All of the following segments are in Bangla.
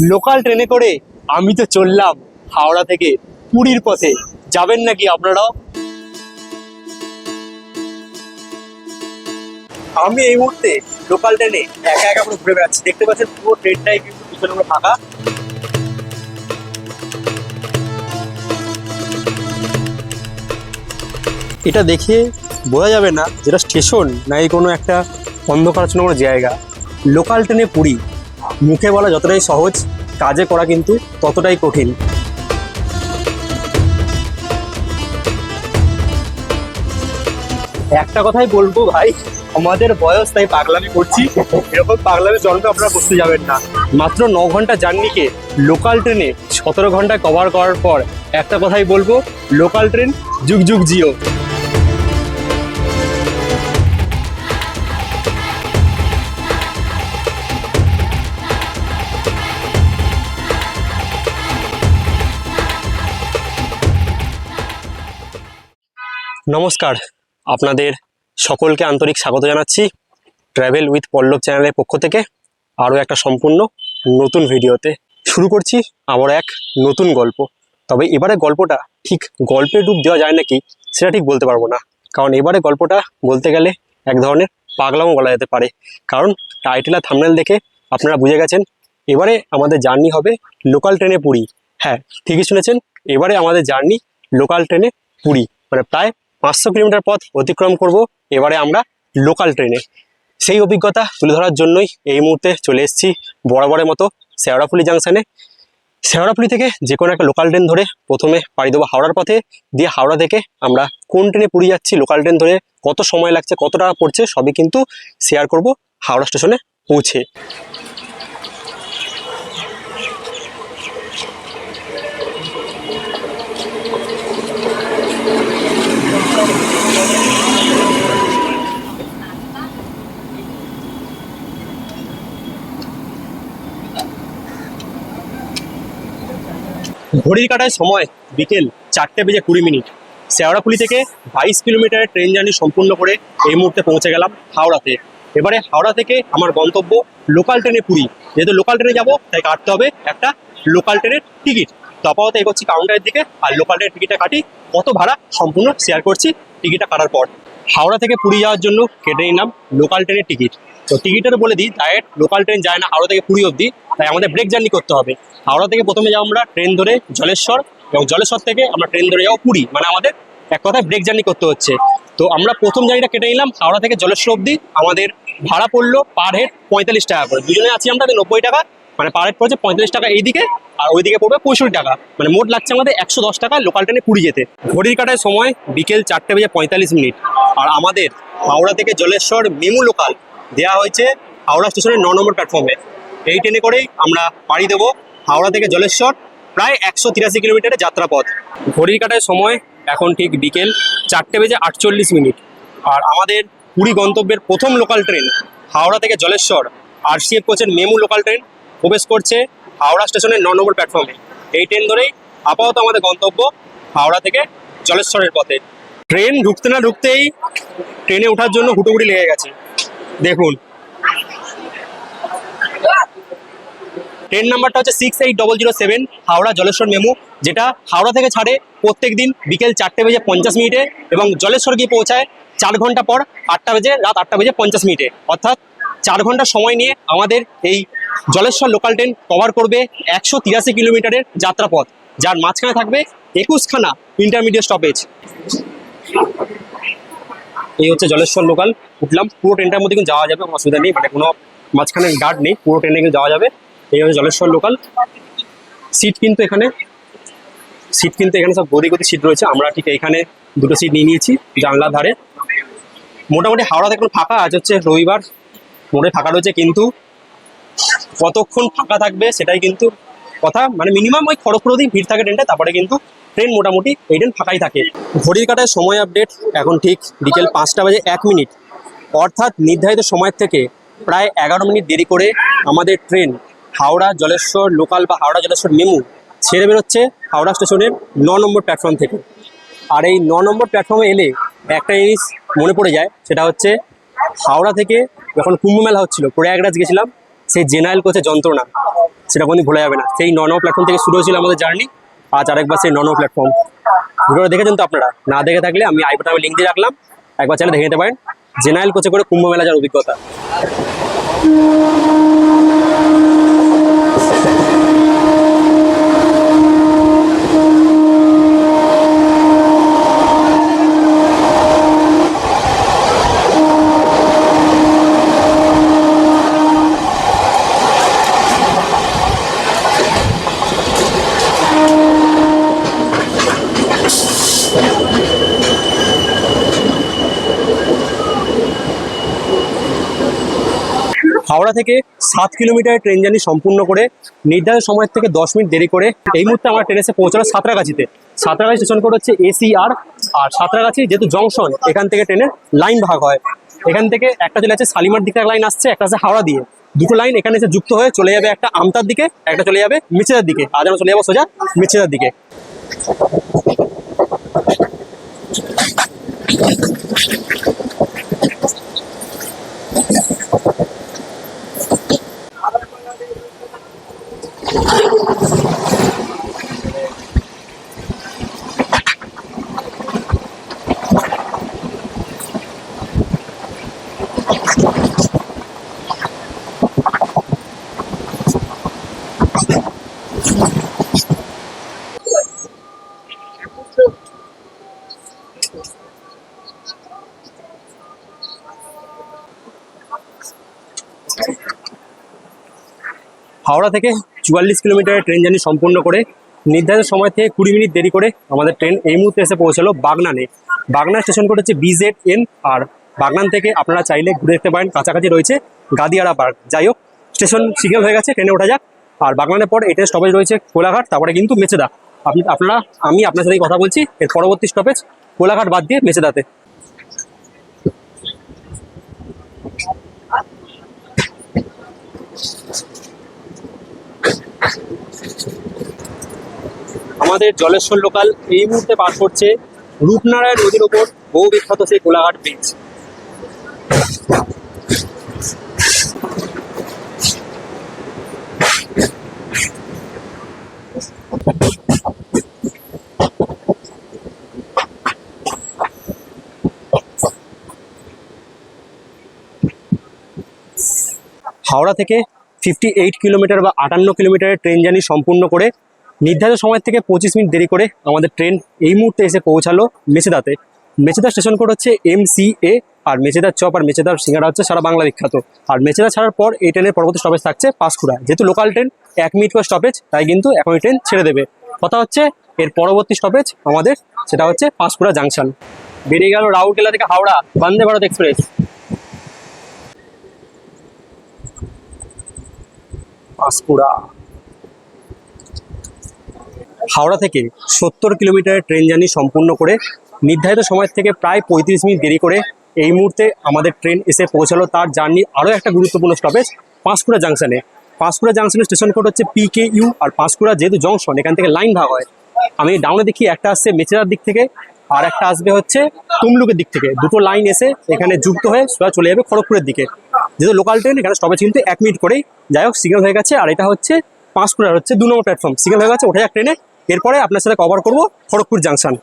লোকাল ট্রেনে করে আমি তো চললাম হাওড়া থেকে পুরীর পথে। যাবেন নাকি আপনারাও? আমি এই মুহূর্তে লোকাল ট্রেনে একা একা পুরো ঘুরে বেড়াচ্ছি। দেখতে পাচ্ছেন পুরো ট্রেনটাই কিন্তু পিছনে পুরো ফাঁকা। এটা দেখে বোঝা যাবে না যেটা স্টেশন নাকি কোনো একটা অন্ধকারাচ্ছন্ন কোনো জায়গা। লোকাল ট্রেনে পুরী মুখে বলা যতটাই সহজ, কাজে করা কিন্তু ততটাই কঠিন। একটা কথাই বলবো ভাই, আমাদের বয়স তাই পাগলামি করছি, এরকম পাগলামি জন্মে আপনারা বসতে যাবেন না। মাত্র 9 ঘন্টা জার্নিকে লোকাল ট্রেনে 17 ঘন্টায় কভার করার পর একটা কথাই বলবো, লোকাল ট্রেন যুগ যুগ জিও। নমস্কার, আপনাদের সকলকে আন্তরিক স্বাগত জানাচ্ছি ট্রাভেল উইথ পল্লব চ্যানেলের পক্ষ থেকে আরও একটা সম্পূর্ণ নতুন ভিডিওতে। শুরু করছি আবার এক নতুন গল্প। তবে এবারে গল্পটা ঠিক গল্পের রূপ দেওয়া যায় নাকি সেটা ঠিক বলতে পারবো না, কারণ এবারে গল্পটা বলতে গেলে এক ধরনের পাগলামো বলা যেতে পারে। কারণ টাইটেল আর থাম্বনেল দেখে আপনারা বুঝে গেছেন এবারে আমাদের জার্নি হবে লোকাল ট্রেনে পুরী। হ্যাঁ, ঠিকই শুনেছেন, এবারে আমাদের জার্নি লোকাল ট্রেনে পুরী, মানে প্রায় 500 কিলোমিটার পথ অতিক্রম করব এবারে আমরা লোকাল ট্রেনে। সেই অভিজ্ঞতা তুলে ধরার জন্যই এই মুহূর্তে চলে এসেছি বরাবরের মতো শেওড়াফুলি জাংশনে। শেওড়াফুলি থেকে যে কোনো একটা লোকাল ট্রেন ধরে প্রথমে পাড়ি দেবো হাওড়ার পথে, দিয়ে হাওড়া থেকে আমরা কোন ট্রেনে পুরী যাচ্ছি, লোকাল ট্রেন ধরে কত সময় লাগছে, কত টাকা পড়ছে, সবই কিন্তু শেয়ার করব হাওড়া স্টেশনে পৌঁছে। ঘড়ির কাঁটায় সময় বিকেল 4:20 শেওড়াফুলি থেকে 22 কিলোমিটারের ট্রেন জার্নি সম্পূর্ণ করে এই মুহূর্তে পৌঁছে গেলাম হাওড়াতে। এবারে হাওড়া থেকে আমার গন্তব্য লোকাল ট্রেনে পুরী। যেহেতু লোকাল ট্রেনে যাবো তাই কাটতে হবে একটা লোকাল ট্রেনের টিকিট। তফাৎ এগোচ্ছি কাউন্টারের দিকে, আর লোকাল ট্রেনের টিকিটটা কাটি, কত ভাড়া সম্পূর্ণ শেয়ার করছি টিকিটটা কাটার পর। হাওড়া থেকে পুরী যাওয়ার জন্য কেটে নিলাম লোকাল ট্রেনের টিকিট। তো টিকিটের বলে দিই, ডাইরেক্ট লোকাল ট্রেন যায় না হাওড়া থেকে পুরী অবধি, তাই আমাদের ব্রেক জার্নি করতে হবে। হাওড়া থেকে প্রথমে যাবো আমরা ট্রেন ধরে জলেশ্বর, এবং জলেশ্বর থেকে আমরা ট্রেন ধরে যাবো পুরী, মানে আমাদের এক কথায় ব্রেক জার্নি করতে হচ্ছে। তো আমরা প্রথম জার্নিটা কেটে নিলাম হাওড়া থেকে জলেশ্বর অবধি। আমাদের ভাড়া পড়লো পার হেড 45 টাকা করে। দুজনে আছি আমরা, 90 টাকা, মানে পার হেড পড়ছে 45 টাকা এইদিকে, আর ওইদিকে পড়বে 65 টাকা, মানে মোট লাগছে আমাদের 110 টাকা লোকাল ট্রেনে পুরী যেতে। ঘড়ির কাটায় সময় বিকেল 4:45, আর আমাদের হাওড়া থেকে জলেশ্বর মেমু লোকাল দেওয়া হয়েছে হাওড়া স্টেশনের 9 নম্বর প্ল্যাটফর্মে। এই ট্রেনে করেই আমরা পাড়ি দেবো হাওড়া থেকে জলেশ্বর, প্রায় 183 কিলোমিটারের যাত্রাপথ। ঘড়ির কাটায় সময় এখন ঠিক বিকেল 4:48, আর আমাদের পুরী গন্তব্যের প্রথম লোকাল ট্রেন হাওড়া থেকে জলেশ্বর RCF কোচের মেমু লোকাল ট্রেন প্রবেশ করছে হাওড়া স্টেশনের 9 নম্বর প্ল্যাটফর্মে। এই ট্রেন ধরেই আপাতত আমাদের গন্তব্য হাওড়া থেকে জলেশ্বরের পথে। ট্রেন ঢুকতে না ঢুকতেই ট্রেনে ওঠার জন্য হুটোহুটি লেগে গেছে। দেখুন, ট্রেন নাম্বারটা হচ্ছে 68007 হাওড়া জলেশ্বর মেমু, যেটা হাওড়া থেকে ছাড়ে প্রত্যেক দিন বিকেল 4:50 এবং জলেশ্বর গিয়ে পৌঁছায় 4 ঘন্টা পর রাত 8:50। অর্থাৎ 4 ঘন্টা সময় নিয়ে আমাদের এই জলেশ্বর লোকাল ট্রেন কভার করবে 183 কিলোমিটারের যাত্রাপথ, যার মাঝখানে থাকবে 21খানা ইন্টারমিডিয়েট স্টপেজ। এই হচ্ছে জলেশ্বর লোকাল। উঠলাম, পুরো ট্রেনটার মধ্যে কিন্তু যাওয়া যাবে, কোনো অসুবিধা নেই, মানে কোনো মাঝখানে গার্ড নেই, পুরো ট্রেনে কিন্তু যাওয়া যাবে। এই হচ্ছে জলেশ্বর লোকাল। সিট কিন্তু এখানে সব গদি সিট রয়েছে। আমরা ঠিক এখানে দুটো সিট নিয়ে নিয়েছি জানলার ধারে। মোটামুটি হাওড়াতে এখন ফাঁকা আজ হচ্ছে রবিবার, মোটে ফাঁকা রয়েছে, কিন্তু কতক্ষণ ফাঁকা থাকবে সেটাই কিন্তু কথা, মানে মিনিমাম ওই খড়গপুর অবধি ভিড় থাকে ট্রেনটা, তারপরে কিন্তু ট্রেন মোটামুটি এই ট্রেন ফাঁকাই থাকে। ঘড়ির কাটায় সময় আপডেট এখন ঠিক বিকেল 5:01, অর্থাৎ নির্ধারিত সময়ের থেকে প্রায় 11 মিনিট দেরি করে আমাদের ট্রেন হাওড়া জলেশ্বর লোকাল বা হাওড়া জলেশ্বর মেমু ছেড়ে বেরোচ্ছে হাওড়া স্টেশনের 9 নম্বর প্ল্যাটফর্ম থেকে। আর এই 9 নম্বর প্ল্যাটফর্মে এলে একটা জিনিস মনে পড়ে যায়, সেটা হচ্ছে হাওড়া থেকে যখন কুম্ভ মেলা হচ্ছিল, প্রয়াগরাজ গেছিলাম, সেই জেনারেল কোচের যন্ত্রণা সেটা কোনোদিন ভোলা যাবে না। সেই 9 প্ল্যাটফর্ম থেকে শুরু হয়েছিল আমাদের জার্নি, আজ আরেকবার সেই 9 প্ল্যাটফর্ম। ভিডিওটা দেখেছেন তো আপনারা? না দেখে থাকলে আমি আই বাটনে লিঙ্ক দিয়ে রাখলাম, একবার চাইলে দেখে নিতে পারেন জেনারেল কোচে করে কুম্ভ মেলা যাওয়ার অভিজ্ঞতা। হাওড়া থেকে 7 কিলোমিটার ট্রেন জার্নি সম্পূর্ণ করে নির্ধারিত সময়ের থেকে 10 মিনিট দেরি করে এই মুহূর্তে আমার ট্রেন এসে পৌঁছালো সাঁতরাগাছিতে। সাঁতরাগাছি স্টেশন কোড হচ্ছে ACR। আর সাঁতরাগাছি যেহেতু জংশন, এখান থেকে ট্রেনের লাইন ভাগ হয়। এখান থেকে একটা চলে আছে শালিমার দিকে লাইন আসছে, একটা আছে হাওড়া দিয়ে। দুটো লাইন এখানে এসে যুক্ত হয়ে চলে যাবে, একটা আমতার দিকে, একটা চলে যাবে মিছেদার দিকে। আজ আমরা চলে যাবো সোজা মিছেদার দিকে। হাওড়া থেকে 44 কিলোমিটারের ট্রেন জার্নি সম্পূর্ণ করে নির্ধারিত সময় থেকে 20 মিনিট দেরি করে আমাদের ট্রেন এই মুহূর্তে এসে পৌঁছালো বাগনানে। বাগনা স্টেশন কোড হচ্ছে BZN। আর বাগনান থেকে আপনারা চাইলে ঘুরে দেখতে পারেন, কাছাকাছি রয়েছে গাদিয়াড়া পার্ক। যাই হোক, স্টেশন সিগন্যাল হয়ে গেছে, ট্রেনে ওঠা যাক। আর বাগনানের পর এটা স্টপেজ রয়েছে কোলাঘাট, তারপরে কিন্তু মেচেদা। আমি আপনার সাথেই কথা বলছি, এর পরবর্তী স্টপেজ কোলাঘাট বাদ দিয়ে মেচেদাতে। আমাদের জলেশ্বর লোকাল এই মুহূর্তে পাস করছে রূপনারায়ণ নদীর ওপর বহু বিখ্যাত সেই কোলাঘাট ব্রিজ। হাওড়া থেকে 58 কিলোমিটার বা 58 কিলোমিটারের ট্রেন জার্নি সম্পূর্ণ করে নির্ধারিত সময় থেকে 25 মিনিট দেরি করে আমাদের ট্রেন এই মুহূর্তে এসে পৌঁছালো মেচেদাতে। মেচেদা স্টেশন কোড হচ্ছে MCA। আর মেচেদার চপ আর মেচেদার সিঙ্গাড়া হচ্ছে সারা বাংলা বিখ্যাত। আর মেচেদা ছাড়ার পর এই ট্রেনের পরবর্তী স্টপেজ থাকছে পাঁশকুড়া। যেহেতু লোকাল ট্রেন 1 মিনিট করে স্টপেজ, তাই কিন্তু এখন ট্রেন ছেড়ে দেবে। কথা হচ্ছে এর পরবর্তী স্টপেজ আমাদের সেটা হচ্ছে পাঁশকুড়া জাংশন। বেরিয়ে গেল রাউরকেলা থেকে হাওড়া বন্দে ভারত এক্সপ্রেস। পাঁশকুড়া হাওড়া থেকে 70 কিলোমিটারের ট্রেন জার্নি সম্পূর্ণ করে নির্ধারিত সময় থেকে প্রায় 35 মিনিট দেরি করে এই মুহূর্তে আমাদের ট্রেন এসে পৌঁছালো তার জার্নি আরও একটা গুরুত্বপূর্ণ স্টপেজ পাঁশকুড়া জাংশনে। পাঁশকুড়া জাংশনের স্টেশন কোড হচ্ছে PKU। আর পাঁশকুড়া যেহেতু জংশন, এখান থেকে লাইন ভাগ হয়। আমি ডাউনে দেখি একটা আসছে মেচেদার দিক থেকে, আর একটা আসবে হচ্ছে তমলুকের দিক থেকে। দুটো লাইন এসে এখানে যুক্ত হয়ে সোজা চলে যাবে খড়গপুরের দিকে। যেহেতু লোকাল ট্রেন, এখানে স্টপেজ কিন্তু 1 মিনিট করেই। যাই হোক, সিগন্যাল হয়ে গেছে। আর এটা হচ্ছে পাঁশকুড়ার হচ্ছে 2 নম্বর প্ল্যাটফর্ম। সিগন্যাল হয়ে গেছে, ওঠা যাক ট্রেনে। এরপরে আপনার সাথে কভার করবো খড়গপুর জাংশন।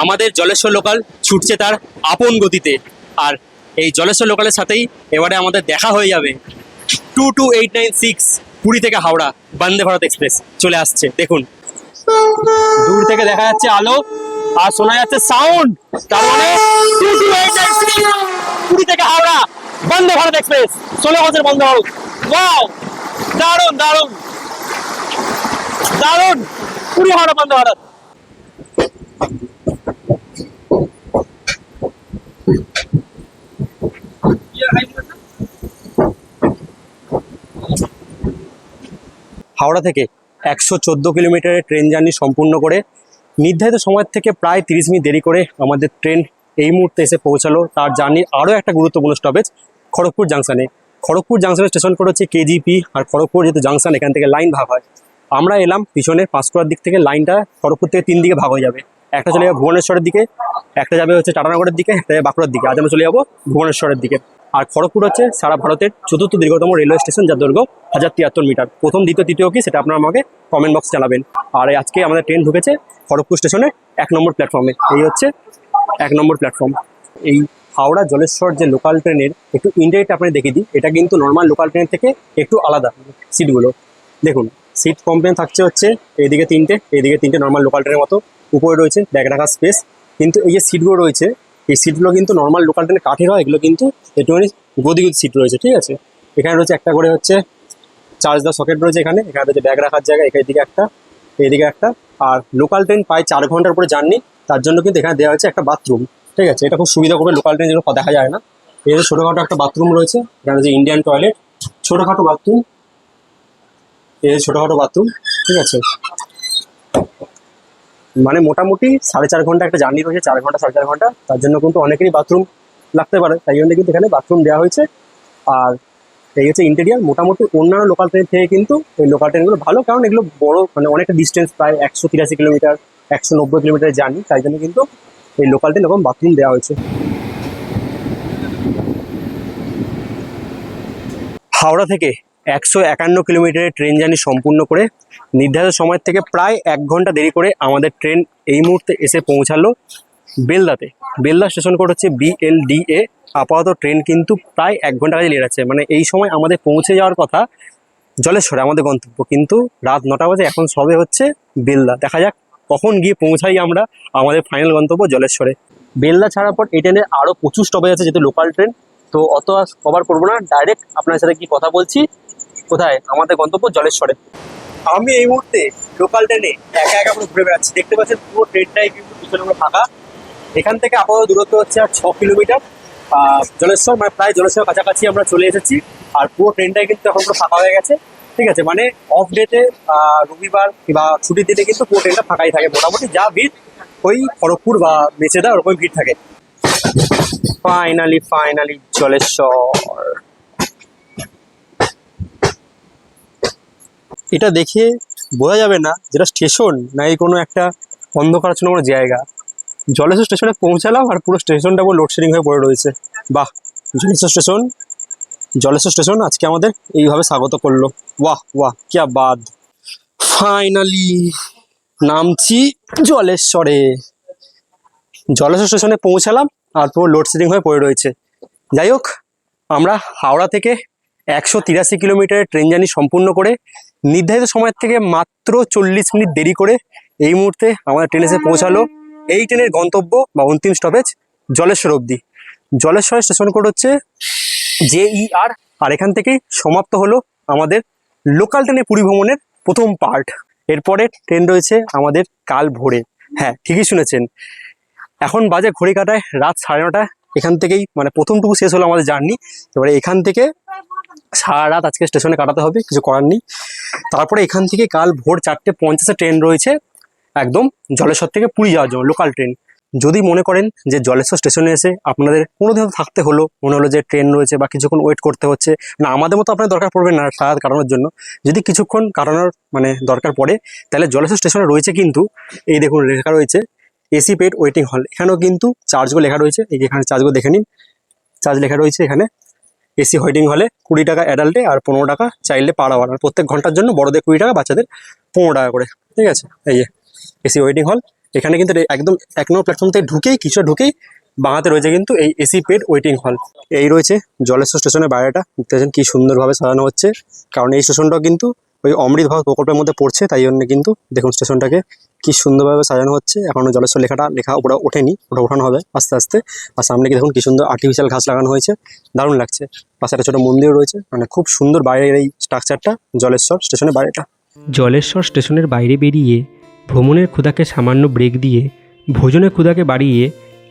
আমাদের জলেশ্বর লোকাল ছুটছে তার আপন গতিতে। আর এই জলেশ্বর লোকালের সাথেই এবারে আমাদের দেখা হয়ে যাবে 22896 পুরী থেকে হাওড়া বন্দে ভারত এক্সপ্রেস চলে আসছে। দেখুন, দূর থেকে দেখা যাচ্ছে আলো আর শোনা যাচ্ছে সাউন্ড। তার মানে 22896 পুরী থেকে হাওড়া বন্দে ভারত এক্সপ্রেস 16 বছর বন্ধ ভারত। ওয়াও, দারুণ দারুণ দারুণ, পুরী হাওড়া বন্দে ভারত। হাওড়া থেকে 114 কিলোমিটারের ট্রেন জার্নি সম্পূর্ণ করে নির্ধারিত সময়ের থেকে প্রায় 30 মিনিট দেরি করে আমাদের ট্রেন এই মুহূর্তে এসে পৌঁছালো তার জার্নির আরও একটা গুরুত্বপূর্ণ স্টপেজ খড়গপুর জাংশনে। খড়গপুর জাংশনের স্টেশন কোড হচ্ছে KGP। আর খড়গপুর যেহেতু জাংশন, এখান থেকে লাইন ভাগ হয়। আমরা এলাম পিছনে পাঁশকুড়ার দিক থেকে, লাইনটা খড়গপুর থেকে 3 দিকে ভাগ হয়ে যাবে। একটা চলে যাবে ভুবনেশ্বরের দিকে, একটা যাবে হচ্ছে টাটানগরের দিকে, একটা যাবে বাঁকুড়ার দিকে। আজ আমরা চলে যাবো ভুবনেশ্বরের দিকে। আর খড়গপুর হচ্ছে সারা ভারতের 4র্থ দীর্ঘতম রেলওয়ে স্টেশন, যার দৈর্ঘ্য 1073 মিটার। প্রথম, দ্বিতীয়, তৃতীয় কি সেটা আপনারা আমাকে কমেন্ট বক্স জানাবেন। আর আজকে আমাদের ট্রেন ঢুকেছে খড়গপুর স্টেশনে 1 নম্বর প্ল্যাটফর্মে। এই হচ্ছে 1 নম্বর প্ল্যাটফর্ম। এই হাওড়া জলেশ্বর যে লোকাল ট্রেনের একটু ইন্টারনেট আপনি দেখিয়ে দিই। এটা কিন্তু নর্মাল লোকাল ট্রেন থেকে একটু আলাদা সিটগুলো। দেখুন, সিট কমপ্লেন থাকছে হচ্ছে এইদিকে 3টে, এইদিকে 3টে নর্মাল লোকাল ট্রেনের মতো। উপরে রয়েছে ব্যাগ রাখার স্পেস। কিন্তু এই যে সিটগুলো রয়েছে, এই সিটগুলো কিন্তু নর্মাল লোকাল ট্রেনে কাঠের হয়, এগুলো কিন্তু একটুখানি গদি সিট রয়েছে, ঠিক আছে। এখানে রয়েছে একটা করে হচ্ছে চার্জ দেওয়ার সকেট রয়েছে, এখানে রয়েছে ব্যাগ রাখার জায়গা, এদিকে একটা, এইদিকে একটা। আর লোকাল ট্রেন প্রায় 4 ঘন্টার উপরে জার্নি, তার জন্য কিন্তু এখানে দেওয়া হচ্ছে একটা বাথরুম, ঠিক আছে। এটা খুব সুবিধা করবে লোকাল ট্রেন, যেগুলো দেখা যায় না। এই যে ছোটোখাটো একটা বাথরুম রয়েছে, এখানে যে ইন্ডিয়ান টয়লেট, ছোটোখাটো বাথরুম, এই যে ছোটোখাটো বাথরুম, ঠিক আছে। মানে মোটামুটি 4.5 ঘন্টা একটা জার্নি রয়েছে, 4 ঘন্টা 4.5 ঘন্টা, তার জন্য কিন্তু অনেকেরই বাথরুম লাগতে পারে, তাই জন্য কিন্তু এখানে বাথরুম দেওয়া হয়েছে। আর এই হচ্ছে ইন্টেরিয়ার। মোটামুটি অন্যান্য লোকাল ট্রেন থেকে কিন্তু এই লোকাল ট্রেনগুলো ভালো, কারণ এগুলো বড়, মানে অনেকটা ডিস্টেন্স, প্রায় 183 কিলোমিটার, 190 কিলোমিটার জার্নি, তাই জন্য কিন্তু এই লোকাল ট্রেন এরকম বাথরুম দেওয়া হয়েছে। হাওড়া থেকে 151 কিলোমিটারের ট্রেন জার্নি সম্পূর্ণ করে নির্ধারিত সময় থেকে প্রায় 1 ঘন্টা দেরি করে আমাদের ট্রেন এই মুহূর্তে এসে পৌঁছালো বেলদাতে। বেলদা স্টেশন কোড হচ্ছে BLDA। আপাতত ট্রেন কিন্তু প্রায় 1 ঘন্টা কাছে লেট আছে। মানে এই সময় আমাদের পৌঁছে যাওয়ার কথা জলেশ্বরে, আমাদের গন্তব্য, কিন্তু রাত 9টা বাজে, এখন সবে হচ্ছে বেলদা। দেখা যাক কখন গিয়ে পৌঁছাই আমরা আমাদের ফাইনাল গন্তব্য জলেশ্বরে। বেলদা ছাড়ার পর এই ট্রেনে আরও প্রচুর স্টপেজ আছে, যেহেতু লোকাল ট্রেন, তো অত কভার করবো না। ডাইরেক্ট আপনার সাথে কি কথা বলছি, কোথায় আমাদের গন্তব্য জলেশ্বরে। আমি এই মুহূর্তে লোকাল ট্রেনে একা একা পুরো ঘুরে বেড়াচ্ছি। দেখতে পাচ্ছেন পুরো ট্রেনটাই কিন্তু পিছনে পুরো ফাঁকা। এখান থেকে আপাতত দূরত্ব হচ্ছে আর 6 কিলোমিটার জলেশ্বর, মানে প্রায় জলেশ্বর কাছাকাছি আমরা চলে এসেছি। আর পুরো ট্রেনটাই কিন্তু এখন পুরো ফাঁকা হয়ে গেছে, ঠিক আছে। মানে অফ ডেতে, রবিবার বা ছুটির দিনে কিন্তু পুরো ট্রেনটা ফাঁকাই থাকে। মোটামুটি যা ভিড় ওই খড়গপুর বা মেচেদা ওরকম ভিড় থাকে। ফাইনালি জলেশ্বর। এটা দেখে বোঝা যাবে না যেটা স্টেশন নাকি কোনো একটা অন্ধকারাচ্ছন্ন কোনো জায়গা। জলেশ্বর স্টেশনে পৌঁছালাম আর পুরো স্টেশনটা পুরো লোডশেডিং হয়ে পড়ে রয়েছে। বাহ, জলেশ্বর স্টেশন আজকে আমাদের এইভাবে স্বাগত করলো। বাহ বাহ, কিয়া বাদ। ফাইনালি নামছি জলেশ্বরে। জলেশ্বর স্টেশনে পৌঁছালাম আর পুরো লোডশেডিং হয়ে পড়ে রয়েছে। যাই হোক, আমরা হাওড়া থেকে 183 কিলোমিটারের ট্রেন জার্নি সম্পূর্ণ করে নির্ধারিত সময়ের থেকে মাত্র 40 মিনিট দেরি করে এই মুহূর্তে আমাদের ট্রেন এসে পৌঁছালো। এই ট্রেনের গন্তব্য বা অন্তিম স্টপেজ জলেশ্বর অবধি। জলেশ্বর স্টেশন কোড হচ্ছে JER। আর এখান থেকেই সমাপ্ত হলো আমাদের লোকাল ট্রেনে পুরী ভ্রমণের প্রথম পার্ট। এরপরে ট্রেন রয়েছে আমাদের কাল ভোরে। হ্যাঁ, ঠিকই শুনেছেন, এখন বাজে ঘড়ি কাটায় রাত 9:30। এখান থেকেই মানে প্রথমটুকু শেষ হলো আমাদের জার্নি। এবারে এখান থেকে সারা রাত আজকে স্টেশনে কাটাতে হবে, কিছু করার নেই। তারপরে এখান থেকে কাল ভোর 4:50 ট্রেন রয়েছে একদম জলেশ্বর থেকে পুরী যাওয়ার জন্য, লোকাল ট্রেন। যদি মনে করেন যে জলেশ্বর স্টেশনে এসে আপনাদের কোনো দিন থাকতে হলো, মনে হলো যে ট্রেন রয়েছে বা কিছুক্ষণ ওয়েট করতে হচ্ছে না, আমাদের মতো আপনার দরকার পড়বে না সারা রাত কাটানোর জন্য। যদি কিছুক্ষণ কাটানোর মানে দরকার পড়ে, তাহলে জলেশ্বর স্টেশনে রয়েছে কিন্তু এই দেখুন লেখা রয়েছে AC পেড ওয়েটিং হল। এখানেও কিন্তু চার্জগুলো লেখা রয়েছে, এই এখানে চার্জগুলো দেখে নিন। চার্জ লেখা রয়েছে এখানে। AC ওয়েটিং হলে 20 টাকা অ্যাডাল্টে আর 15 টাকা চাইল্ডে পার আওয়ার। আর প্রত্যেক ঘন্টার জন্য বড়দের 20 টাকা, বাচ্চাদের 15 টাকা করে, ঠিক আছে। এই যে AC ওয়েটিং হল। এখানে কিন্তু একদম 1 নম্বর প্ল্যাটফর্ম থেকে ঢুকেই বাঁহাতে রয়েছে কিন্তু এই AC পেড ওয়েটিং হল। এই রয়েছে জলেশ্বর স্টেশনের বাইরেটা, দেখতে পাচ্ছেন কি সুন্দরভাবে সাজানো হচ্ছে। কারণ এই স্টেশনটাও কিন্তু ওই অমৃত ভারত প্রকল্পের মধ্যে পড়ছে, তাই জন্য কিন্তু দেখুন স্টেশনটাকে কি সুন্দরভাবে সাজানো হচ্ছে। এখনো জলেশ্বর লেখা উপরে ওঠেনি, ওটা ওঠানো হবে আস্তে আস্তে। আর সামনে কি দেখুন কি সুন্দর আর্টিফিশিয়াল ঘাস লাগানো হয়েছে, দারুণ লাগছে। পাশে একটা ছোটো মন্দির রয়েছে, মানে খুব সুন্দর বাইরের এই স্ট্রাকচারটা জলেশ্বর স্টেশনের বাইরেটা। জলেশ্বর স্টেশনের বাইরে বেরিয়ে ভ্রমণের ক্ষুধাকে সামান্য ব্রেক দিয়ে ভোজনের ক্ষুধাকে বাড়িয়ে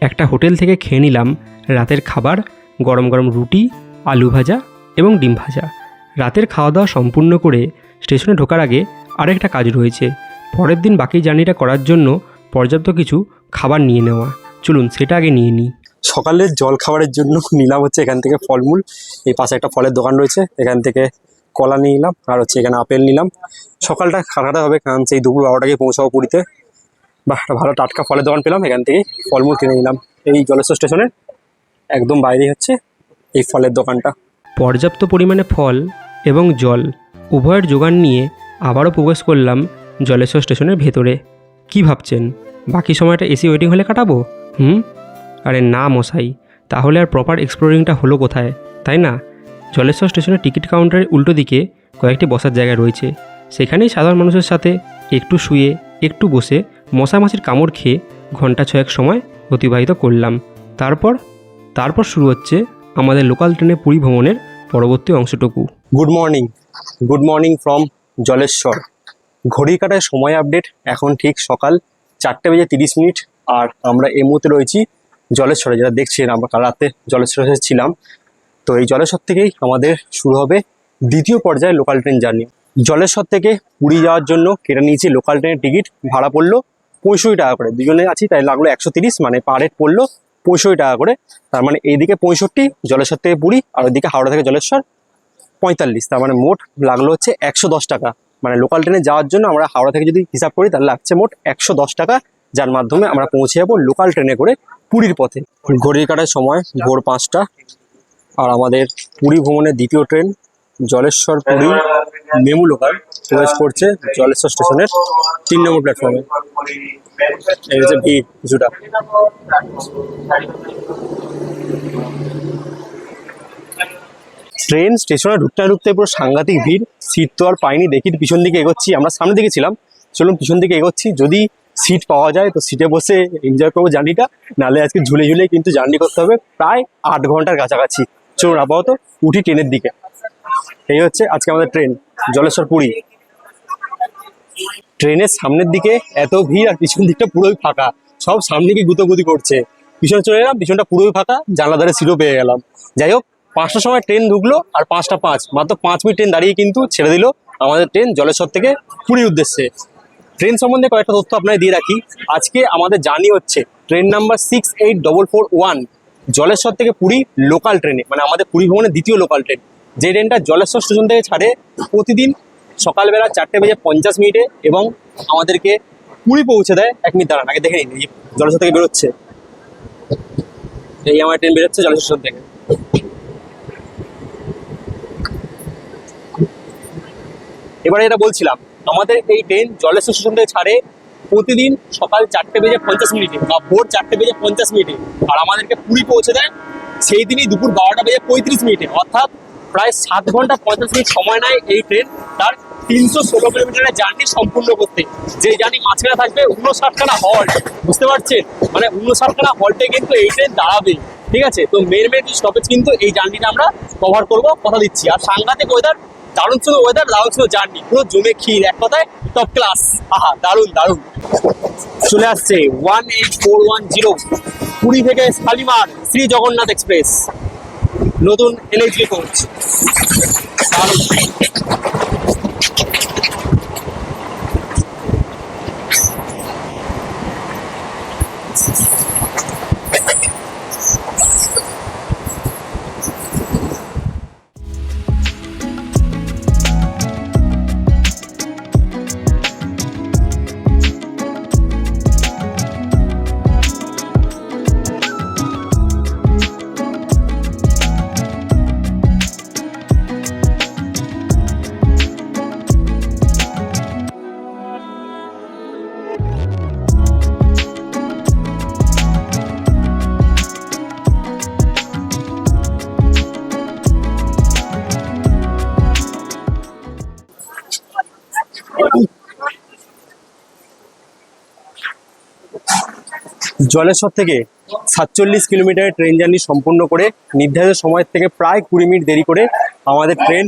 একটা হোটেল থেকে খেয়ে নিলাম রাতের খাবার, গরম গরম রুটি, আলু ভাজা এবং ডিম ভাজা। রাতের খাওয়া দাওয়া সম্পূর্ণ করে স্টেশনে ঢোকার আগে আরেকটা কাজ রয়েছে, পরের দিন বাকি জার্নিটা করার জন্য পর্যাপ্ত কিছু খাবার নিয়ে নেওয়া। চলুন সেটা আগে নিয়ে নিই। সকালের জল খাবারের জন্য নিলাম হচ্ছে এখান থেকে ফলমূল। এই পাশে একটা ফলের দোকান রয়েছে, এখান থেকে কলা নিয়ে নিলাম, আর হচ্ছে এখানে আপেল নিলাম। সকালটা খাটাতে হবে, কারণ সেই দুপুর 12টাকে পৌঁছাবো পুরীতে। বাহ, একটা ভালো টাটকা ফলের দোকান পেলাম, এখান থেকে ফলমূল কিনে নিলাম। এই জলেশ্বর স্টেশনের একদম বাইরেই হচ্ছে এই ফলের দোকানটা। পর্যাপ্ত পরিমাণে ফল এবং জল উভয়ের জোগান নিয়ে আবারও প্রবেশ করলাম জলেশ্বর স্টেশনের ভেতরে। কি ভাবছেন, বাকি সময়টা এসি ওয়েটিং হলে কাটাবো? আরে না মশাই, তাহলে আর প্রপার এক্সপ্লোরিংটা হলো কোথায়, তাই না? জলেশ্বর স্টেশনের টিকিট কাউন্টারের উল্টো দিকে কয়েকটি বসার জায়গা রয়েছে। সেখানেই সাধারণ মানুষের সাথে একটু শুয়ে একটু বসে মশামাছির কামড় খেয়ে ঘন্টা 6 সময় অতিবাহিত করলাম। তারপর শুরু হচ্ছে আমাদের লোকাল ট্রেনে পুরী ভ্রমণের পরবর্তী অংশটুকু। Good morning from Jaleswar. ঘড়ির কাটায় সময় আপডেট, এখন ঠিক সকাল 4:30। আর আমরা এই মুহূর্তে রয়েছি জলেশ্বরে। যেটা দেখছেন, আমরা কাল রাতে জলেশ্বরে ছিলাম। তো এই জলেশ্বর থেকেই আমাদের শুরু হবে দ্বিতীয় পর্যায়ে লোকাল ট্রেন জার্নি। জলেশ্বর থেকে পুরী যাওয়ার জন্য কেটে নিয়েছি লোকাল ট্রেনের টিকিট। ভাড়া পড়লো 65 টাকা করে, দুজনে আছি তাই লাগলো 130, মানে পার হেড পড়লো 65 টাকা করে। তার মানে এইদিকে 65 জলেশ্বর থেকে পুরী, আর ওইদিকে হাওড়া থেকে জলেশ্বর 45। তার মানে মোট লাগলো হচ্ছে 110 টাকা। মানে লোকাল ট্রেনে যাওয়ার জন্য আমরা হাওড়া থেকে যদি হিসাব করি তাহলে লাগছে মোট 110 টাকা, যার মাধ্যমে আমরা পৌঁছে যাবো লোকাল ট্রেনে করে পুরীর পথে। ঘড়ির কাটার সময় ভোর 5টা, আর আমাদের পুরী ভ্রমণের দ্বিতীয় ট্রেন জলেশ্বর পুরী মেমু লোকাল প্রবেশ করছে জলেশ্বর স্টেশনের 3 নম্বর প্ল্যাটফর্মে। এই হচ্ছে ভিড় কিছুটা। ট্রেন স্টেশনে ঢুকতে পুরো সাংঘাতিক ভিড়। সিট তো আর পাইনি, দেখি পিছন দিকে এগোচ্ছি। আমরা সামনের দিকে ছিলাম, চলুন পিছন দিকে এগোচ্ছি। যদি সিট পাওয়া যায় তো সিটে বসে এনজয় করবো জার্নিটা, নাহলে আজকে ঝুলে ঝুলে কিন্তু জার্নি করতে হবে প্রায় 8 ঘন্টার কাছাকাছি। চলুন আপাতত উঠি ট্রেনের দিকে। এই হচ্ছে আজকে আমাদের ট্রেন জলেশ্বর পুরী। ট্রেনের সামনের দিকে এত ভিড়, আর পিছন দিকটা পুরোই ফাঁকা। সব সামনে কি গুতোগুতি করছে। পিছনে চলে এলাম, পিছনটা পুরোই ফাঁকা, জানলা ধারে সিটও পেয়ে গেলাম। যাই হোক, 5টার সময় ট্রেন ঢুকলো, আর 5টা 5, মাত্র 5 মিনিট ট্রেন দাঁড়িয়ে কিন্তু ছেড়ে দিল আমাদের ট্রেন জলেশ্বর থেকে পুরীর উদ্দেশ্যে। ট্রেন সম্বন্ধে কয়েকটা তথ্য আপনাকে দিয়ে রাখি। আজকে আমাদের জার্নি হচ্ছে ট্রেন নাম্বার 68441 জলেশ্বর থেকে পুরী লোকাল ট্রেনে, মানে আমাদের পুরী ভ্রমণের দ্বিতীয় লোকাল ট্রেন। যে ট্রেনটা জলেশ্বর স্টেশন থেকে ছাড়ে প্রতিদিন সকালবেলা 4:50 এবং আমাদেরকে পুরী পৌঁছে দেয়। 1 মিনিট দাঁড়ান, আগে দেখে নিন। এই জলেশ্বর থেকে বেরোচ্ছে, এই আমার ট্রেন বেরোচ্ছে জলেশ্বর স্টেশন থেকে। এবারে এটা বলছিলাম, আমাদের এই ট্রেন জলেশ্বর স্টেশন থেকে ছাড়ে প্রতিদিন সকাল 4:50 বা ভোর 4:50, আর আমাদেরকে পুরী পৌঁছে দেয় সেই দিনই দুপুর 12:35। অর্থাৎ প্রায় 7 ঘন্টা 45 মিনিট সময় নেয় এই ট্রেন তার 316 কিলোমিটারের জার্নি সম্পূর্ণ করতে। যে জার্নি মাঝখানে থাকবে 59খানা হল্ট, বুঝতে পারছেন? মানে 59খানা হল্টে কিন্তু এই ট্রেন দাঁড়াবে। ঠিক আছে, তো মেন স্টপেজ কিন্তু এই জার্নিটা আমরা কভার করবো, কথা দিচ্ছি। আর সাংঘাতিক ওয়েদার, দারুণ ছিল ওয়েদার, দারুণ ছিল জার্নি, পুরো জমে ক্ষীর, এক কথায় টপ ক্লাস। আহা, দারুণ দারুণ। চলে আসছে 18410 পুরী থেকে শালিমার শ্রী জগন্নাথ এক্সপ্রেস, নতুন এলএইচবি কোচ। দারুণ। জলেশ্বর থেকে 47 কিলোমিটারের ট্রেন জার্নি সম্পূর্ণ করে নির্ধারিত সময়ের থেকে প্রায় 20 মিনিট দেরি করে আমাদের ট্রেন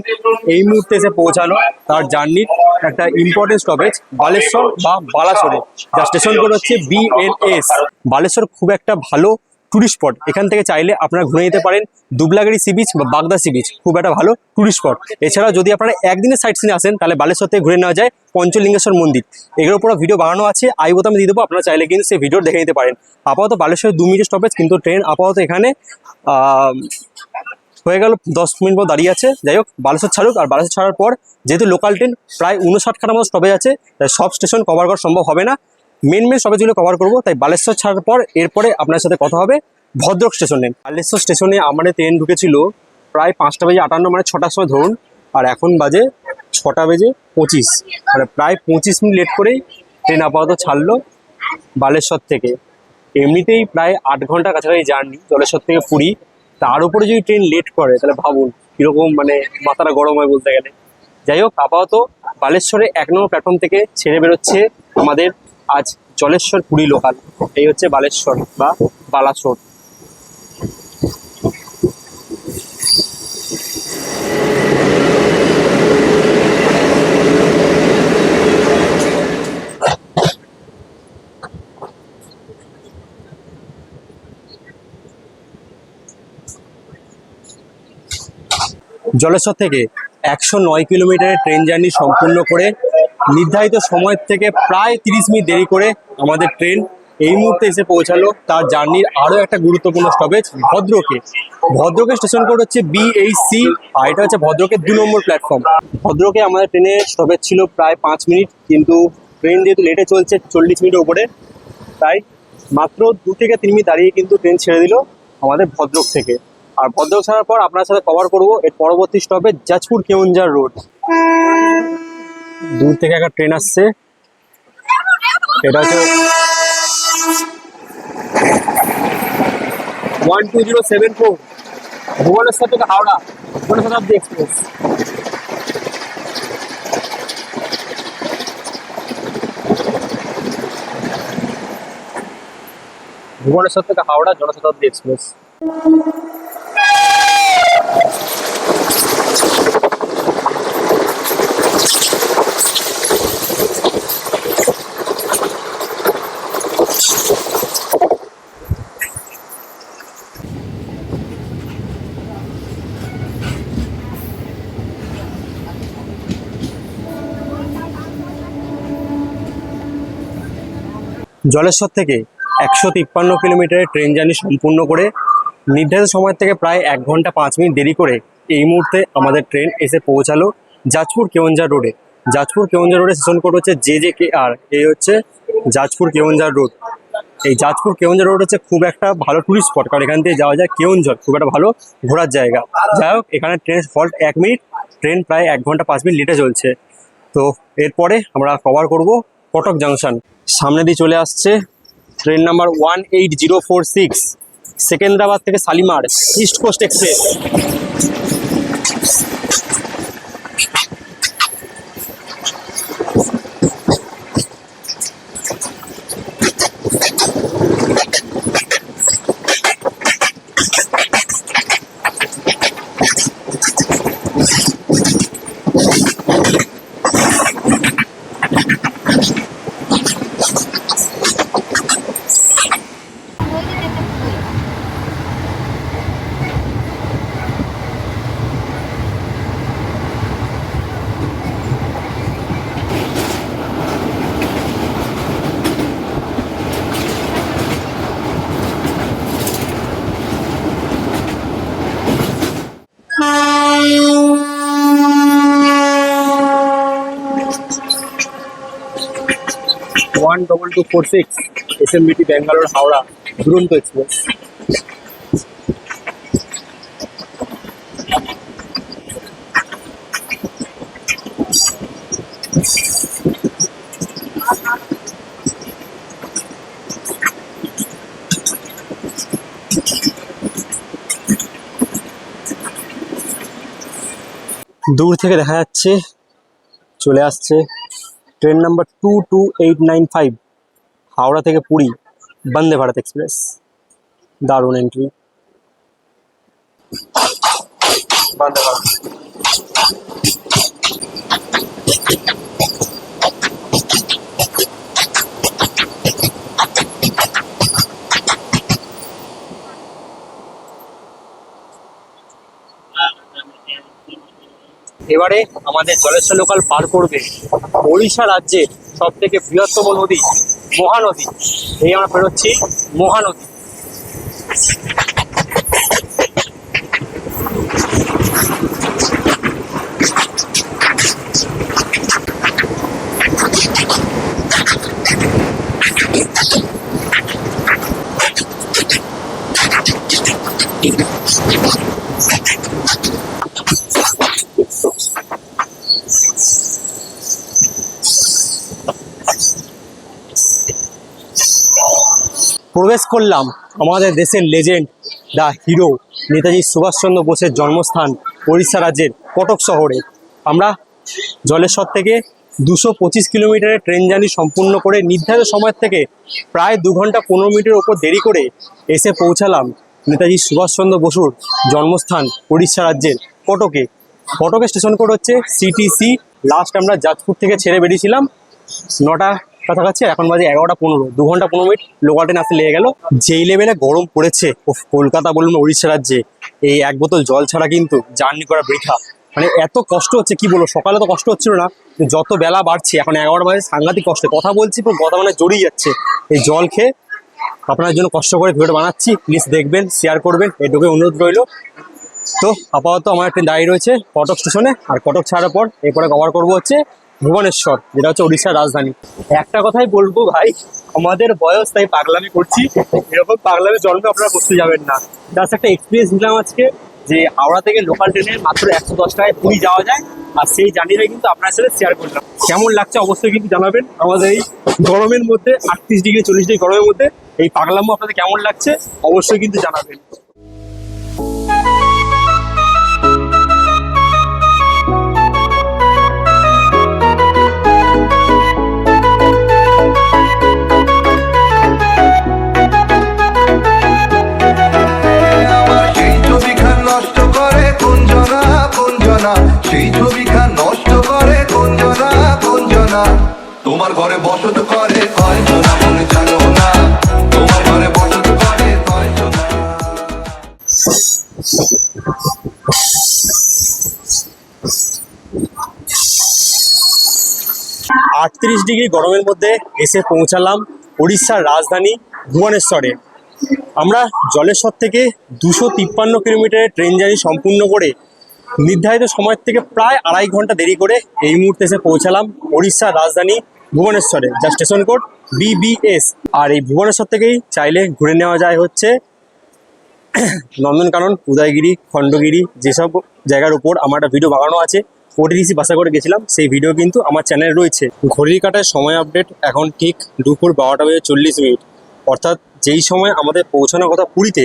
এই মুহূর্তে এসে পৌঁছালো তার জার্নির একটা ইম্পর্টেন্ট স্টপেজ বালেশ্বর বা বালাসোরে, যার স্টেশন কোড হচ্ছে BLS। বালেশ্বর খুব একটা ভালো টুরিস্ট স্পট। এখান থেকে চাইলে আপনারা ঘুরে যেতে পারেন দুবলাগড়ি সি বিচ বা বাগদা সি বিচ, খুব একটা ভালো টুরিস্ট স্পট। এছাড়াও যদি আপনারা একদিনের সাইট সিনে আসেন তাহলে বালেশ্বর থেকে ঘুরে নেওয়া যায় পঞ্চলিঙ্গেশ্বর মন্দির। এগুলোর উপর ভিডিও বানানো আছে, আই বোতামে দিয়ে দেবো, আপনারা চাইলে কিন্তু সেই ভিডিও দেখে নিতে পারেন। আপাতত বালেশ্বরের 2 মিনিট স্টপেজ, কিন্তু ট্রেন আপাতত এখানে হয়ে গেল 10 মিনিট পর দাঁড়িয়ে আছে। যাই হোক, বালেশ্বর ছাড়ুক, আর বালেশ্বর ছাড়ার পর যেহেতু লোকাল ট্রেন প্রায় 59খানার মতো স্টপেজ আছে, তাই সব স্টেশন কভার করা সম্ভব হবে না। মেন স্টপেজগুলো কভার করবো, তাই বালেশ্বর ছাড়ার পর এরপরে আপনার সাথে কথা হবে ভদ্রক স্টেশনে। বালেশ্বর স্টেশনে আমাদের ট্রেন ঢুকেছিল প্রায় 5:58, মানে 6টার সময় ধরুন, আর এখন বাজে 6:25, মানে প্রায় 25 মিনিট লেট করেই ট্রেন আপাতত ছাড়লো বালেশ্বর থেকে। এমনিতেই প্রায় 8 ঘন্টা কাছাকাছি জার্নি জলেশ্বর থেকে পুরী, তার উপরে যদি ট্রেন লেট করে তাহলে ভাবুন কীরকম, মানে মাথাটা গরম হয় বলতে গেলে। যাই হোক, আপাতত বালেশ্বরে 1 নম্বর প্ল্যাটফর্ম থেকে ছেড়ে বেরোচ্ছে আমাদের আজ জলেশ্বর পুরী লোকাল। এই হচ্ছে বালেশ্বর বা বালাসোর। জলেশ্বর থেকে 109 কিলোমিটারের ট্রেন জার্নি সম্পূর্ণ করে নির্ধারিত সময় থেকে প্রায় 30 মিনিট দেরি করে আমাদের ট্রেন এই মুহূর্তে এসে পৌঁছালো তার জার্নির আরও একটা গুরুত্বপূর্ণ স্টপেজ ভদ্রকে। ভদ্রকের স্টেশন কোড হচ্ছে BHC, আর এটা হচ্ছে ভদ্রকের 2 নম্বর প্ল্যাটফর্ম। ভদ্রকে আমাদের ট্রেনের স্টপেজ ছিল প্রায় 5 মিনিট, কিন্তু ট্রেন যেহেতু লেটে চলছে 40 মিনিটের উপরে, তাই মাত্র 2 থেকে 3 মিনিট দাঁড়িয়ে কিন্তু ট্রেন ছেড়ে দিল আমাদের ভদ্রক থেকে। আর ভদ্রক ছাড়ার পর আপনার সাথে কভার করবো এর পরবর্তী স্টপেজ যাজপুর কেওনঝাড় রোড। দূর থেকে একটা ট্রেন আসছে, এটা হচ্ছে 12074 ভুবনেশ্বর থেকে হাওড়া জনশতাব্দী এক্সপ্রেস। ভুবনেশ্বর থেকে হাওড়া জনশতাব্দী এক্সপ্রেস। জলেশ্বর থেকে 153 কিলোমিটারের ট্রেন জার্নি সম্পূর্ণ করে নির্ধারিত সময় থেকে প্রায় 1 ঘন্টা 5 মিনিট দেরি করে এই মুহূর্তে আমাদের ট্রেন এসে পৌঁছালো যাজপুর কেওনঝাড় রোডে। যাজপুর কেওনঝাড় রোডে স্টেশন কোড হচ্ছে JJKR। এই হচ্ছে যাজপুর কেওনঝাড় রোড। এই যাজপুর কেওনঝাড় রোড হচ্ছে খুব একটা ভালো টুরিস্ট স্পট, কারণ এখান থেকে যাওয়া যায় কেওনঝাড়, খুব একটা ভালো ঘোরার জায়গা। যাই হোক, এখানে ট্রেন হল্ট 1 মিনিট, ট্রেন প্রায় 1 ঘন্টা 5 মিনিট লেটে চলছে। তো এরপরে আমরা কভার করব কটক জাংশন। সামনে দিয়ে চলে আসছে ট্রেন নাম্বার 18046 সেকেন্দ্রাবাদ থেকে Shalimar east coast express. One 2246 SMBT Bangalore Howrah Duronto express. দূর থেকে দেখা যাচ্ছে চলে আসছে ট্রেন নাম্বার 22895 হাওড়া থেকে পুরী বন্দে ভারত এক্সপ্রেস। দারুণ এন্ট্রি। বন্দে ভারত। এবারে আমাদের জলেশ্বর লোকাল পার করবে ওড়িশা রাজ্যের সব থেকে বৃহত্তম নদী মহানদী। এই আমরা বেরোচ্ছি মহানদী। প্রবেশ করলাম আমাদের দেশের legend the hero Netaji Subhash Chandra বোসের জন্মস্থান উড়িষ্যা রাজ্যের কটক শহরে। আমরা জলেশ্বর থেকে 225 কিলোমিটারের ট্রেন জার্নি সম্পূর্ণ করে নির্ধারিত সময় থেকে প্রায় 2 ঘন্টা 15 মিনিটের ওপর দেরি করে এসে পৌঁছালাম নেতাজি সুভাষচন্দ্র বসুর জন্মস্থান উড়িষ্যা রাজ্যের কটকে। কটকে স্টেশন কোড হচ্ছে CTC। লাস্ট আমরা যাজপুর থেকে ছেড়ে বেরিয়েছিলাম 9টা কাছাকাছি, এখন বাজে 11টা 15। 2 ঘন্টা 15 মিনিট লোকাল ট্রেন আসতে লেগে গেল। যেই লেভেলে গরম পড়েছে কলকাতা বলুন উড়িষ্যা রাজ্যে, এই 1 বোতল জল ছাড়া কিন্তু জার্নি করা বৃথা। মানে এত কষ্ট হচ্ছে কি বলবো, সকালে তো কষ্ট হচ্ছিল না, যত বেলা বাড়ছে এখন 11টা বাজে সাংঘাতিক কষ্ট। কথা বলছি পুরো কথা মানে জড়িয়ে যাচ্ছে। এই জল খেয়ে আপনার জন্য কষ্ট করে ভিডিওটা বানাচ্ছি, প্লিজ দেখবেন, শেয়ার করবেন, এটুকুই অনুরোধ রইল। তো আপাতত আমার ট্রেন দাঁড়িয়ে রয়েছে কটক স্টেশনে, আর কটক ছাড়ার পর এরপরে কভার করবো হচ্ছে ভুবনেশ্বর, যেটা হচ্ছে উড়িষ্যার রাজধানী। একটা কথাই বলবো ভাই, আমাদের বয়স তাই পাগলামি করছি, এরকম পাগলামি জন্মে আপনারা বসতে যাবেন না। জাস্ট একটা এক্সপিরিয়েন্স নিলাম আজকে যে হাওড়া থেকে লোকাল ট্রেনে মাত্র 110 টাকায় পুরী যাওয়া যায়, আর সেই জার্নিটা কিন্তু আপনার সাথে শেয়ার করলাম। কেমন লাগছে অবশ্যই কিন্তু জানাবেন। আমাদের এই গরমের মধ্যে 38 ডিগ্রি 40 ডিগ্রি গরমের মধ্যে এই পাগলামো আপনাদের কেমন লাগছে অবশ্যই কিন্তু জানাবেন। সেই ছবিখান নষ্ট করে কোনজনা কোনজনা, তোমার ঘরে বসত করে কয়জনা মনে জানো না, তোমার ঘরে বসত করে কয়জনা। 38 ডিগ্রি গরমের মধ্যে এসে পৌঁছালাম উড়িষ্যার রাজধানী ভুবনেশ্বরে। আমরা জলেশ্বর থেকে 253 কিলোমিটারের ট্রেন জার্নি সম্পূর্ণ করে নির্ধারিত সময় থেকে প্রায় 2.5 ঘন্টা দেরি করে এই মুহূর্তে এসে পৌঁছালাম উড়িষ্যার রাজধানী ভুবনেশ্বরে, যা স্টেশন কোড BBS। আর এই ভুবনেশ্বর থেকেই চাইলে ঘুরে নেওয়া যায় হচ্ছে নন্দনকানন, উদয়গিরি, খণ্ডগিরি, যেসব জায়গার উপর আমার একটা ভিডিও বানানো আছে। OTTC বাসা করে গেছিলাম, সেই ভিডিও কিন্তু আমার চ্যানেলে রয়েছে। ঘড়ির কাটায় সময় আপডেট, এখন ঠিক দুপুর 12:40, অর্থাৎ যেই সময় আমাদের পৌঁছানোর কথা পুরীতে,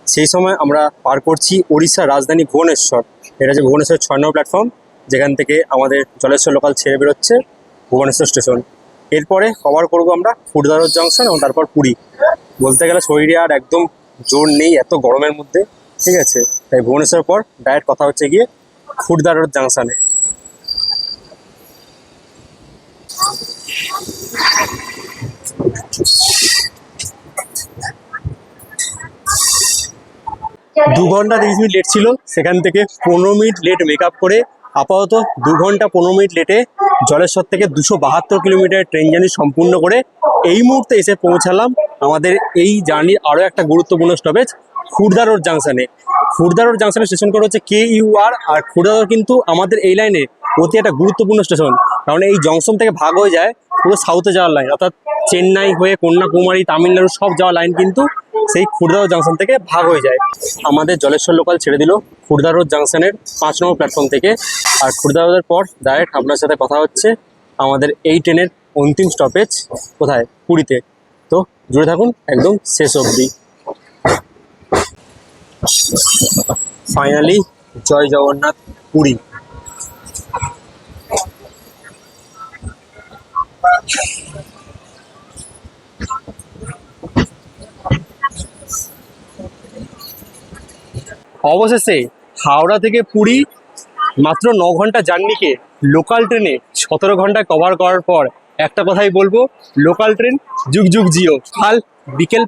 সেই সময় আমরা পার করছি উড়িষ্যার রাজধানী ভুবনেশ্বর। এটা হচ্ছে ভুবনেশ্বর 6 নম্বর প্ল্যাটফর্ম, যেখান থেকে আমাদের জলেশ্বর লোকাল ছেড়ে বেরোচ্ছে ভুবনেশ্বর স্টেশন। এরপরে কভার করবো আমরা খুরদারোদ জংশন এবং তারপর পুরী। বলতে গেলে শরীরে আর একদম জোর নেই এত গরমের মধ্যে, ঠিক আছে। তাই ভুবনেশ্বরের পর ডাইরেক্ট কথা হচ্ছে গিয়ে খুরদারোদ জংশনে। দু ঘন্টা 30 মিনিট লেট ছিল, সেখান থেকে 15 মিনিট লেট মেকআপ করে আপাতত 2 ঘন্টা 15 মিনিট লেটে জলেশ্বর থেকে 272 কিলোমিটার ট্রেন জার্নি সম্পূর্ণ করে এই মুহূর্তে এসে পৌঁছালাম আমাদের এই জার্নির আরও একটা গুরুত্বপূর্ণ স্টপেজ খুরদারোদ জাংশনে। খুরদারোদ জাংশনের স্টেশন কোড হচ্ছে KUR। আর খুরদারোদ কিন্তু আমাদের এই লাইনে অতি একটা গুরুত্বপূর্ণ স্টেশন, কারণ এই জংশন থেকে ভাগ হয়ে যায় পুরো সাউথে যাওয়ার লাইন, অর্থাৎ চেন্নাই হয়ে কন্যাকুমারী, তামিলনাড়ু সব যাওয়ার লাইন কিন্তু সেই খুরদারোদ জাংশন থেকে ভাগ হয়ে যায়। আমাদের জলেশ্বর লোকাল ছেড়ে দিল খুরদারোদ জাংশনের 5 নম্বর প্ল্যাটফর্ম থেকে। আর খুরদারোদের পর ডাইরেক্ট আপনার সাথে কথা হচ্ছে আমাদের এই ট্রেনের অন্তিম স্টপেজ কোথায়, পুরীতে। তো জুড়ে থাকুন একদম শেষ অবধি। ফাইনালি জয় জগন্নাথ পুরী। অবশেষে হাওড়া থেকে পুরী মাত্র 9 ঘন্টা জার্নিকে লোকাল ট্রেনে 17 ঘন্টায় কভার করার পর একটা কথাই বলবো, লোকাল ট্রেন যুগ যুগ জিও। কাল বিকেল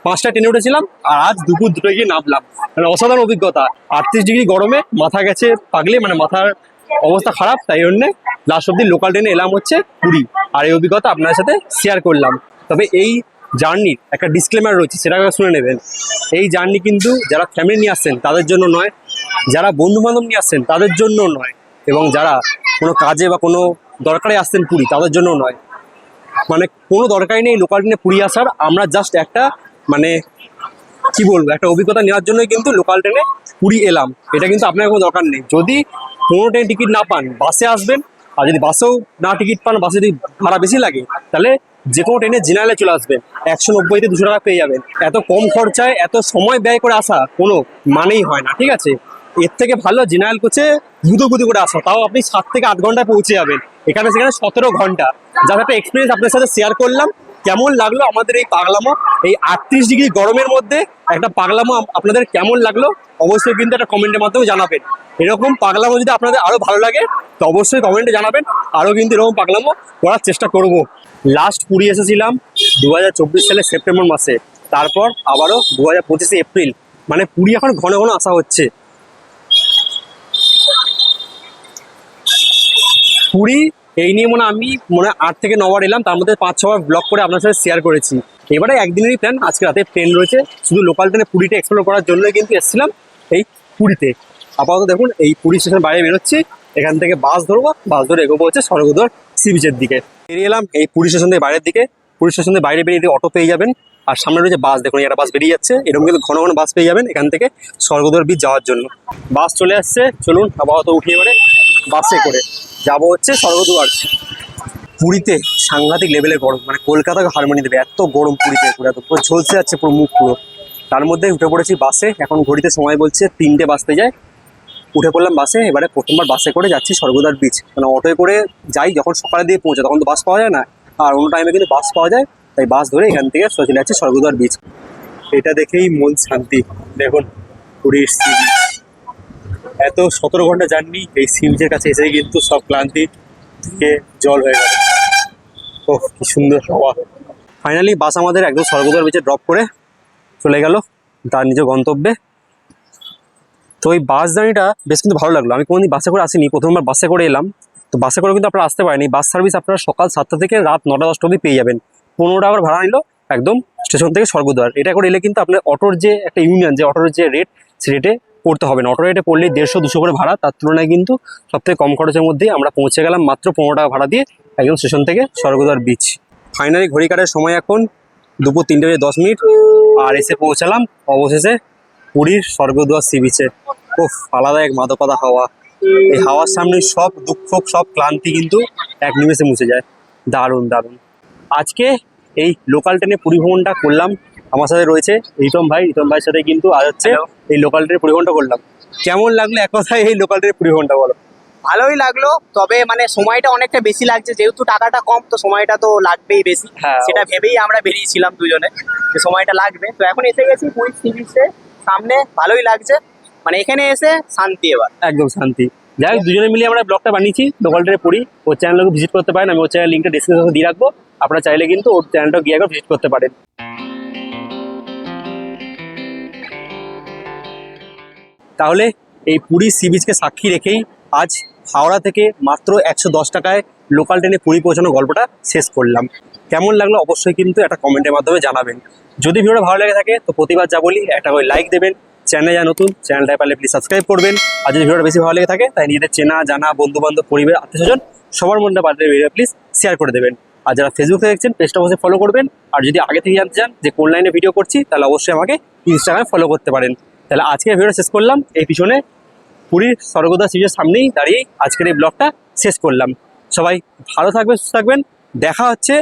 5টা ট্রেনে উঠেছিলাম আর আজ দুপুর 2টায় গিয়ে নামলাম, মানে অসাধারণ অভিজ্ঞতা। 38 ডিগ্রি গরমে মাথা গেছে পাগলে, মানে মাথার অবস্থা খারাপ, তাই জন্যে লাস্ট অব্দি লোকাল ট্রেনে এলাম হচ্ছে পুরী। আর এই অভিজ্ঞতা আপনার সাথে শেয়ার করলাম। তবে এই জার্নির একটা ডিসক্লেমার রয়েছে, সেটা শুনে নেবেন। এই জার্নি কিন্তু যারা ফ্যামিলি নিয়ে আসছেন তাদের জন্য নয়, যারা বন্ধু বান্ধব নিয়ে আসছেন তাদের জন্য নয়, এবং যারা কোনো কাজে বা কোনো দরকারে আসছেন পুরী তাদের জন্য নয়। মানে কোনো দরকারই নেই লোকাল ট্রেনে পুরী আসার। আমরা জাস্ট একটা মানে কি বলবো, একটা অভিজ্ঞতা নেওয়ার জন্যই কিন্তু লোকাল ট্রেনে পুরী এলাম। এটা কিন্তু আপনার কোনো দরকার নেই। যদি কোনো ট্রেন টিকিট না পান বাসে আসবেন, আর যদি বাসেও না টিকিট পান, বাসে যদি ভাড়া বেশি লাগে, তাহলে যে কোনো ট্রেনে জেনারেলে চলে আসবেন, 190 200 টাকা পেয়ে যাবেন। এত কম খরচায় এত সময় ব্যয় করে আসা কোনো মানেই হয় না, ঠিক আছে? এর থেকে ভালো জেনারেল কোচে গুঁতো করে আসা, তাও আপনি 7 থেকে 8 ঘন্টায় পৌঁছে যাবেন। এখানে সেখানে 17 ঘন্টা। যার একটা এক্সপিরিয়েন্স আপনার সাথে শেয়ার করলাম। কেমন লাগলো আমাদের এই পাগলামো, এই 38 ডিগ্রি গরমের মধ্যে একটা পাগলামো আপনাদের কেমন লাগলো অবশ্যই কিন্তু একটা কমেন্টের মাধ্যমে জানাবেন। এরকম পাগলামো যদি আপনাদের আরো ভালো লাগে তো অবশ্যই কমেন্টে জানাবেন, আরো কিন্তু এরকম পাগলামো করার চেষ্টা করব। লাস্ট পুরী এসেছিলাম 2024 সালের সেপ্টেম্বর মাসে, তারপর আবারও 2025 এপ্রিল। মানে পুরী এখন ঘন ঘন আসা হচ্ছে। পুরী এই নিয়ে আমি 8 থেকে 9 বার এলাম, তার মধ্যে 5-6 বার ব্লগ করে আপনার সাথে শেয়ার করেছি। এবারে একদিনেরই প্ল্যান, আজকে রাতে ট্রেন রয়েছে, শুধু লোকাল ট্রেনে পুরীটা এক্সপ্লোর করার জন্যই কিন্তু এসেছিলাম এই পুরীতে। আপাতত দেখুন এই পুরী স্টেশন বাইরে বেরোচ্ছি, এখান থেকে বাস ধরবো, বাস ধরে এগোবো হচ্ছে স্বর্গদ্বার সি বিচের দিকে। বেরিয়ে এলাম এই পুরী স্টেশন থেকে বাইরের দিকে। পুরী স্টেশন থেকে বাইরে বেরিয়ে অটো পেয়ে যাবেন, আর সামনে রয়েছে বাস। দেখুন একটা বাস বেরিয়ে যাচ্ছে, এরকম কিন্তু ঘন ঘন বাস পেয়ে যাবেন এখান থেকে স্বর্গদ্বার বিচ যাওয়ার জন্য। বাস চলে আসছে, চলুন আপাতত উঠিয়ে এবারে বাসে করে যাবো হচ্ছে স্বর্গদ্বার। পুরীতে সাংঘাতিক লেভেলের গরম, মানে কলকাতাকে হার মানিয়ে দেবে এত গরম পুরীতে। পুরো ঝলসে যাচ্ছে পুরো মুখ পুরো। তার মধ্যে উঠে পড়েছি বাসে, এখন ঘড়িতে সময় বলছে 3টে বাজতে যায়। উঠে পড়লাম বাসে, এবারে প্রথমবার বাসে করে যাচ্ছি স্বর্গদ্বার বিচ। মানে অটোয় করে যাই যখন সকালে দিয়ে পৌঁছে, তখন তো বাস পাওয়া যায় না, আর অন্য টাইমে কিন্তু বাস পাওয়া যায়। তাই বাস ধরে এখান থেকে চলে যাচ্ছে স্বর্গদ্বার বিচ। এটা দেখেই মন শান্তি। দেখুন পুরীর সি বিচ, এত 17 ঘন্টা জার্নি, এই সি বিচের কাছে এসে কিন্তু সব ক্লান্তি থেকে জল হয়ে গেল। ওহ কি সুন্দর হাওয়া। ফাইনালি বাস আমাদের একদম স্বর্গদ্বার বিচে ড্রপ করে চলে গেল তার নিজ গন্তব্যে। তো এই বাস জার্নিটা বেশ কিন্তু ভালো লাগলো। আমি কোনোদিন বাসে করে আসিনি, প্রথমবার বাসে করে এলাম। তো বাসে করে কিন্তু আপনারা আসতে পারেনি। বাস সার্ভিস আপনারা সকাল 7টা থেকে রাত 9টা-10টা অবধি পেয়ে যাবেন। 15 টাকা ভাড়া নিল একদম স্টেশন থেকে স্বর্গদ্বার। এটা করে এলে কিন্তু আপনার অটোর যে একটা ইউনিয়ন, যে অটোর যে রেট, সে রেটে পড়তে হবে না। অটো রেটে পড়লে 150-200 করে ভাড়া, তার তুলনায় কিন্তু সবথেকে কম খরচের মধ্যেই আমরা পৌঁছে গেলাম মাত্র 15 টাকা ভাড়া দিয়ে একদম স্টেশন থেকে স্বর্গদ্বার বিচ। ফাইনালি ঘড়ি কাটার সময় এখন দুপুর 3:10, আর এসে পৌঁছালাম অবশেষে পুরীর স্বর্গদ্বার সি বিচে। খুব আলাদা এক মাদকতা হাওয়া। এই হাওয়ার সামনে সব দুঃখ সব ক্লান্তি কিন্তু এক নিমেষে মুছে যায়। দারুণ দারুণ। আজকে এই লোকাল ট্রেনে পুরী ভ্রমণটা করলাম। আমার সাথে রয়েছে রিতম ভাই। রিতম ভাইয়ের সাথে কিন্তু আজ হচ্ছে এই লোকাল ট্রেনে পরিবহনটা করলাম। কেমন লাগলো এক কথায় এই লোকাল ট্রেনে পরিবহনটা বলো? ভালোই লাগলো, তবে মানে সময়টা অনেকটা বেশি লাগছে, যেহেতু টাকাটা কম তো সময়টা তো লাগবেই বেশি। হ্যাঁ, সেটা ভেবেই আমরা বেরিয়েছিলাম দুজনে যে সময়টা লাগবে। তো এখন এসে গেছি পুরী সি বিচে সামনে, ভালোই লাগছে। মানে এখানে এসে শান্তি এবার একদম শান্তি। যাই হোক, দুজনে মিলে আমরা ব্লগটা বানিয়েছি লোকাল ট্রেনে পুরী। ওর চ্যানেলকে ভিজিট করতে পারেন, আমি ওর চ্যানেল লিঙ্কটা ডিসক্রিপশনে দিয়ে রাখবো। আপনারা চাইলে কিন্তু ওর চ্যানেলটা গিয়ে একবার ভিজিট করতে পারেন। তাহলে এই পুরী সি বিচকে সাক্ষী রেখেই আজ হাওড়া থেকে মাত্র 110 টাকায় লোকাল ট্রেনে পুরী পৌঁছানো গল্পটা শেষ করলাম। কেমন লাগলো অবশ্যই কিন্তু একটা কমেন্টের মাধ্যমে জানাবেন। যদি ভিডিওটা ভালো লেগে থাকে তো প্রতিবার যা বলি একটা করে লাইক দেবেন। চ্যানেলে যা নতুন, চ্যানেলটায় পারলে প্লিজ সাবস্ক্রাইব করবেন। আর যদি ভিডিওটা বেশি ভালো লেগে থাকে তাই নিজেদের চেনা জানা বন্ধুবান্ধব পরিবার আত্মীয়স্বজন সবার মধ্যে পারলে ভিডিও প্লিজ শেয়ার করে দেবেন। আর যারা ফেসবুক থেকে দেখছেন পেজটা অবশ্যই ফলো করবেন। আর যদি আগে থেকে জানতে চান যে কোন লাইনে ভিডিও করছি তাহলে অবশ্যই আমাকে ইনস্টাগ্রামে ফলো করতে পারেন। তাহলে আজকে ভিডিওটা শেষ করলাম এই পিছনে পুরীর স্বর্গদ্বার সি বিচের সামনেই দাঁড়িয়ে আজকের এই ব্লগটা শেষ করলাম। সবাই ভালো থাকবেন, সুস্থ থাকবেন। দেখা হচ্ছে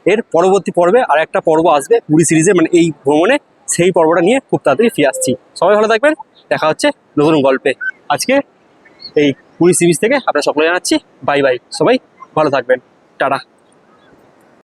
এর পরবর্তী পর্বে। আর একটা পর্ব আসবে পুরী সিরিজে, মানে এই ভ্রমণে, সেই পর্বটা নিয়ে খুব তাড়াতাড়ি ফিরে আসছি। সবাই ভালো থাকবেন, দেখা হচ্ছে নতুন গল্পে। আজকে এই পুরী সি বিচ থেকে আপনারা সকলে জানাচ্ছি বাই বাই। সবাই ভালো থাকবেন, টাটা।